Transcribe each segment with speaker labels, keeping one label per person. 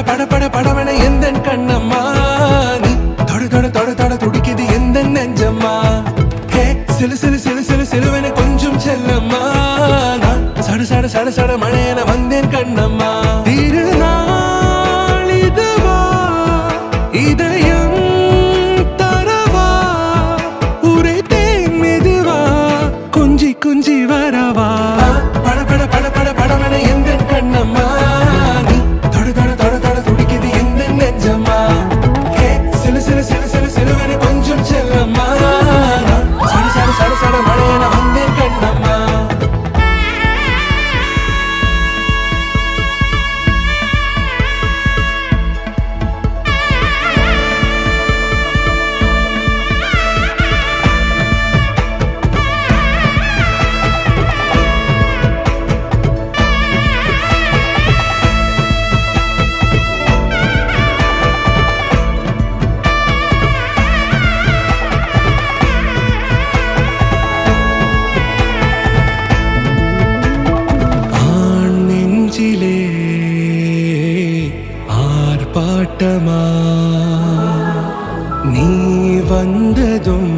Speaker 1: பட பட படவன எந்தன் கண்ணம்மா நீ தொட தொட தொட தொட துடிக்குது எந்தன் நெஞ்சம்மா ஹே சிலு சிலு சிலு சிலு சிலுவன கொஞ்சம் செல்லம்மா நான் சட சட சட சட மழையன வந்தேன் கண்ணம்மா திருநாள் இதுவா இதயம் தரவா உரைத்தேன் மெதுவா கொஞ்சி கொஞ்சி வரவா பட பட பட பட படவன எந்தன் கண்ணம்மா நீ தொட தொட தொட தொட துடிக்குது எந்தன் நெஞ்சம்மா ஹே சிலு சிலு சிலு சிலு சிலுவன கொஞ்சம் செல்லம்மா நான் சட சட சட சட மழையன வந்தேன் கண்ணம்மா ஆர்ப்பாட்டமா நீ வந்ததும்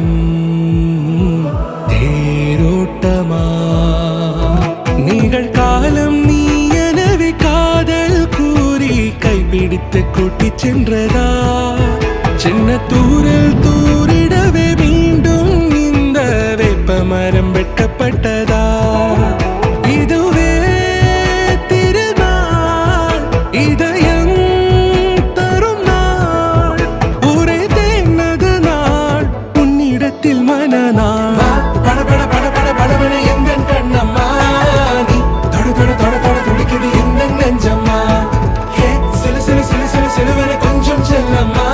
Speaker 1: தேரோட்டமா நிகழ்காலம் நீ எனவே காதல் கூறி கைப்பிடித்து கூட்டிச் சென்றதா சின்ன தூரல் தூரிடவே மீண்டும் இந்த வேப்ப மரம் வெட்டப்பட்டதா இதுவே திருநாள் இதயம் தரும் நாள் உரைத்தேனது நாள் உன்னிடத்தில் மனநாள் பட பட பட பட படவன எந்தன் கண்ணம்மா நீ தொட தொட தொட தொட துடிக்குது எந்தன் நெஞ்சம்மா ஹே சிலு சிலு சிலு சிலு சிலுவன கொஞ்சம் செல்லம்மா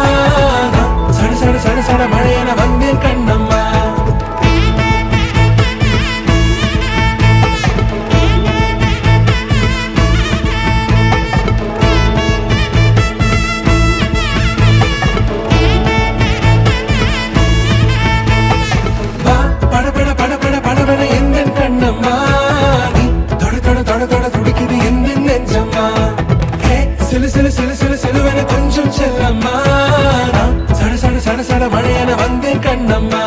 Speaker 1: நான் சட சட சட சட மழையன வந்தேன் கண்ணம்மா சிலு சிலு சிலு சிலு சிலுவன கொஞ்சம் செல்லம்மா நான் சட சட சட சட மழையன வந்தேன் கண்ணம்மா